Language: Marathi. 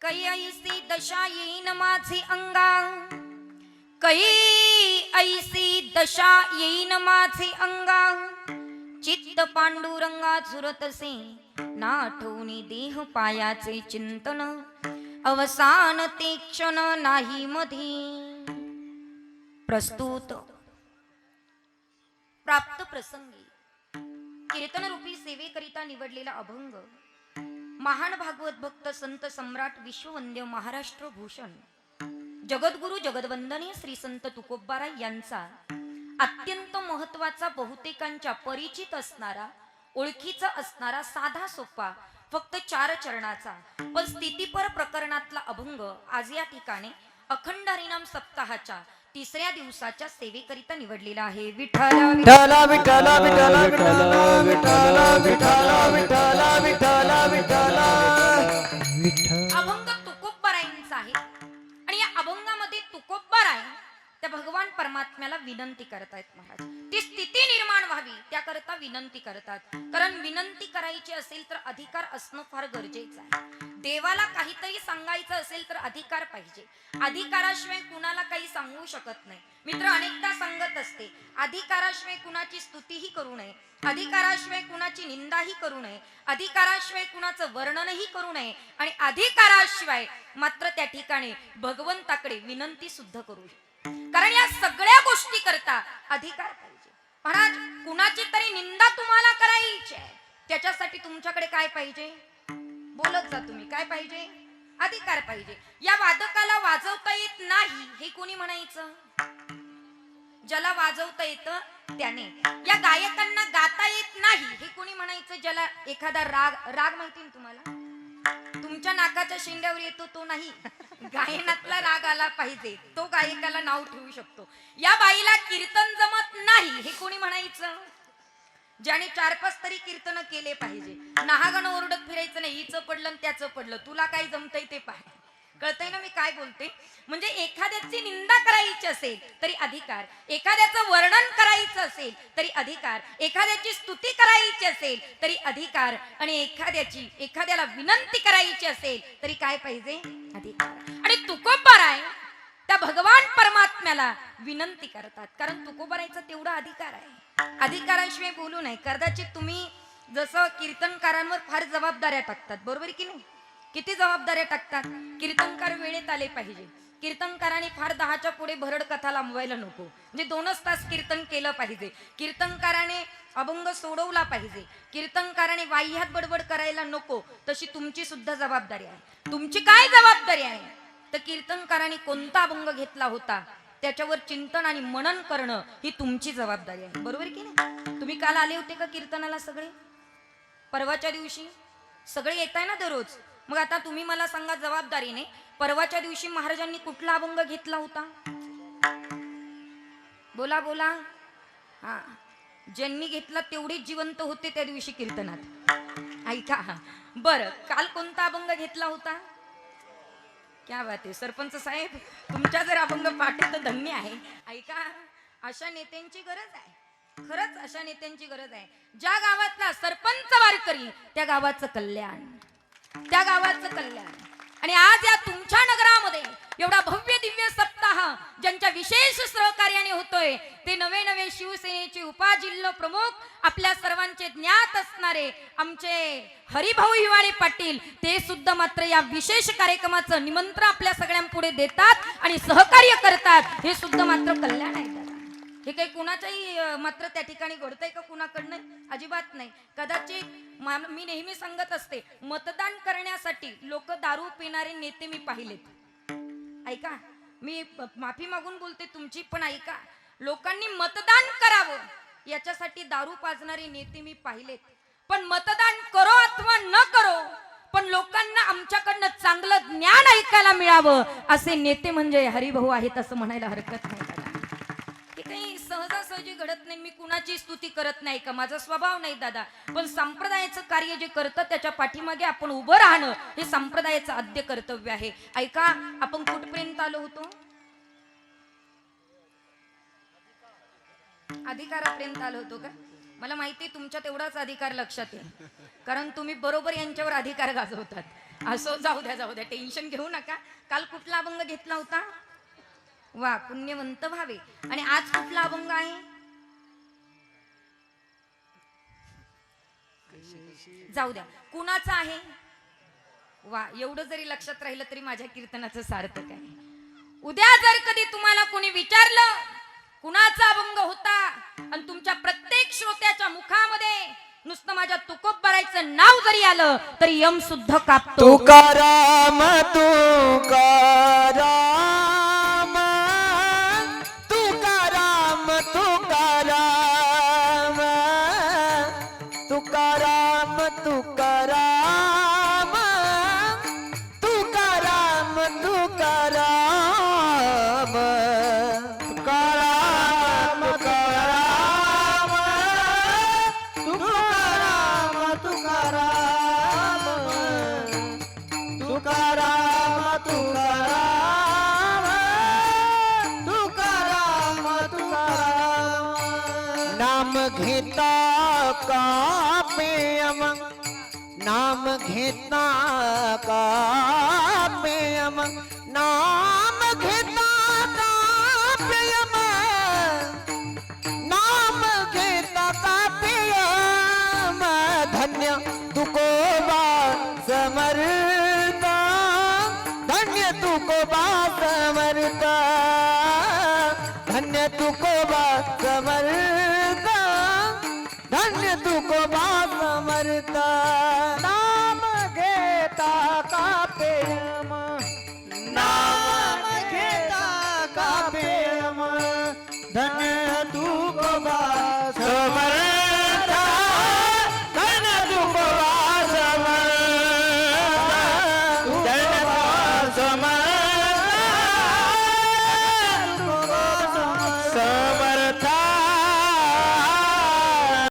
कै ऐसी दशा येईन माझे अंगा, कै ऐसी दशा येईन माझे अंगा, चित्त पांडुरंगा झुरतसे ना आठवणी देह पायाचे चिंतन, अवसान ते क्षण नाही मधी. प्रस्तुत प्राप्त प्रसंगी कीर्तन रूपी सेवेकरिता निवडलेला अभंग महान भागवत भक्त संत सम्राट विश्ववंद्य महाराष्ट्र भूषण जगद्गुरु जगदवंदनीय श्री संत तुकोबाराय यांचा अत्यंत महत्वाचा, बहुतेकांच्या परिचित असणारा, ओळखीचा असणारा, साधा सोपा, फक्त 4 चरणाचा पण स्थितीपर प्रकरणातला अभंग आज या ठिकाणी अखंड हरिनाम सप्ताहाच्या 3ऱ्या दिवसाच्या सेवेकरिता निवडलेला आहे. विठ्ठल विठ्ठल विठ्ठल विठ्ठल विठ्ठल विठ्ठल विठ्ठल विठ्ठल विठ्ठल विठ्ठल. अभंग तुकोबारायांचा आहे आणि या अभंगामध्ये तुकोबाराय त्या भगवान परमात्म्याला विनंती करतायत. महाराज ती स्थिती निर्माण व्हावी त्याकरता विनंती करतात. कारण विनंती करायची असेल तर अधिकार असणं फार गरजेचं आहे. देवाला काहीतरी सांगायचं असेल तर अधिकार पाहिजे. अधिकाराशिवाय कुणाला काही सांगू शकत नाही. मित्र अनेकदा सांगत असते, अधिकाराशिवाय कुणाची स्तुतीही करू नये, अधिकाराशिवाय कुणाची निंदाही करू नये, अधिकाराशिवाय कुणाचं वर्णनही करू नये आणि अधिकाराशिवाय मात्र त्या ठिकाणी भगवंताकडे विनंती सुद्धा करू नये. कारण या सगळ्या गोष्टी करता अधिकार पाहिजे. महाराज कुणाची तरी निंदा तुम्हाला करायची आहे, त्याच्यासाठी तुमच्याकडे काय पाहिजे? बोलत जा तुम्ही. काय पाहिजे? अधिकार पाहिजे. या वादकाला वाजवता येत नाही हे कोणी म्हणायचं? ज्याला वाजवता येतं त्याने. या गायकांना गाता येत नाही हे कोणी म्हणायचं? ज्याला एखादा राग माहिती ना तुम्हाला, तुमच्या नाकाच्या शेंड्यावर येतो तो नाही, गायनातला राग आला पाहिजे तो गायकाला नाव ठेवू शकतो. या बाईला कीर्तन जमत नाही हे कोणी म्हणायचं? ज्याने 4-5 तरी कीर्तन केले पाहिजे. नाहागण ओरडत फिरायचं नाही, हिचं पडलं त्याचं पडलं, तुला काय जमतंय ते पाह. कळतंय ना मी काय बोलते? म्हणजे एखाद्याची निंदा करायची असेल तरी अधिकार, एखाद्याचं वर्णन करायचं असेल तरी अधिकार, एखाद्याची स्तुती करायची असेल तरी अधिकार आणि एखाद्याला विनंती करायची असेल तरी काय पाहिजे? अधिकार. आणि तुकोबाराय त्या भगवान परमात्म्याला विनंती करतात. कारण तुकोबारायचा तेवढा अधिकार आहे. अधिकाराशिवाय बोलू नये. कदाचित तुम्ही जसं कीर्तनकारांवर फार जबाबदाऱ्या टाकतात, बरोबर की नाही? किती जबाबदाऱ्या टाकतात? कीर्तनकार वेळेत आले पाहिजे. कीर्तनकाराने फार 10च्या पुढे भरड कथा लांबवायला नको. म्हणजे 2च तास कीर्तन केलं पाहिजे. कीर्तनकाराने अभंग सोडवला पाहिजे. कीर्तनकाराने वाह्यात बडबड करायला नको. तशी तुमची सुद्धा जबाबदारी आहे. तुमची काय जबाबदारी आहे? तर कीर्तनकाराने कोणता अभंग घेतला होता त्याच्यावर चिंतन आणि मनन करणं ही तुमची जबाबदारी आहे. बरोबर की नाही? तुम्ही काल आले होते का कीर्तनाला? सगळे परवाच्या दिवशी सगळे येत आहे ना दररोज. मग आता तुम्ही मला सांगा जबाबदारीने, परवाच्या दिवशी महाराजांनी कुठला अभंग घेतला होता? बोला बोला. हा, ज्यांनी घेतला तेवढेच जिवंत होते त्या दिवशी कीर्तनात. ऐका. बरं, काल कोणता अभंग घेतला होता? क्या बात आहे सरपंच साहेब, तुमच्या जर अभंग पाठे तर धन्य आहे. ऐका, अशा नेत्यांची गरज आहे. खरंच अशा नेत्यांची गरज आहे. ज्या गावातला सरपंच वारकरी त्या गावाचं कल्याण, त्या गावाचं कल्याण. आणि आज या तुमच्या नगरामध्ये एवढा भव्य दिव्य सप्ताह ज्यांच्या विशेष सहकार्याने होतोय ते नवे शिवसेनेचे उपजिल्हा प्रमुख, आपल्या सर्वांचे ज्ञात असणारे आमचे हरिभाऊ हिवाळे पाटील, ते सुद्धा मात्र या विशेष कार्यक्रमाचं निमंत्रण आपल्या सगळ्यांपुढे देतात आणि सहकार्य करतात. हे सुद्धा मात्र कल्याण आहे. हे काही कुणाच्याही मात्र त्या ठिकाणी घडतंय का कुणाकडनं? अजिबात नाही. कदाचित मी नेहमी सांगत असते, मतदान करण्यासाठी लोक दारू पिणारे नेते मी पाहिलेत. ऐका, मी माफी मागून बोलते तुमची, पण ऐका, लोकांनी मतदान करावं याच्यासाठी दारू पाजणारे नेते मी पाहिलेत. पण मतदान करो अथवा न करो, पण लोकांना आमच्याकडनं चांगलं ज्ञान ऐकायला मिळावं असे नेते म्हणजे हरिभाऊ आहेत असं म्हणायला हरकत नाही. काही सहजासहजी घडत नाही. मी कुणाची स्तुती करत नाही का, माझा स्वभाव नाही दादा. पण संप्रदायाचं कार्य जे करतं त्याच्या पाठीमागे आपण उभं राहणं हे संप्रदायाचं आद्य कर्तव्य आहे. ऐका, आपण कुठपर्यंत आलो होतो? अधिकारापर्यंत आलो होतो का? मला माहिती तुमच्या तेवढाच अधिकार लक्षात येईल, कारण तुम्ही बरोबर यांच्यावर अधिकार गाजवतात. असो, जाऊ द्या, टेन्शन घेऊ नका. काल कुठला अभंग घेतला होता? वा, पुण्यवंत भावे. आणि आज कुठला अभंग आहे? जाऊ द्या, कुणाचा आहे? वा, एवढं जरी लक्षात राहिलं तरी माझ्या कीर्तनाचं सार्थक आहे. उद्या जर कधी तुम्हाला कोणी विचारलं कुणाचा अभंग होता आणि तुमच्या प्रत्येक श्रोत्याच्या मुखामध्ये नुसतं माझ्या तुकोबारायचं नाव जरी आलं तरी यम सुद्धा कापतो. तुकाराम तुकाराम तुकाराम तुकाराम तुकाराम तुकाराम तुकाराम तुकाराम तुकाराम तुकाराम तुकाराम तुकाराम तुकाराम तुकाराम तुकाराम नाम घेता कापे अमंग नाम घेता कापे अमंग नाम घेता कापे अमंग नाम घेता कापे अमंग धन्य तुकोबा समर्थ धन्य तुकोबा समर्थ धन्य तुकोबा समर्थ धन्य तुकोबा समर्थ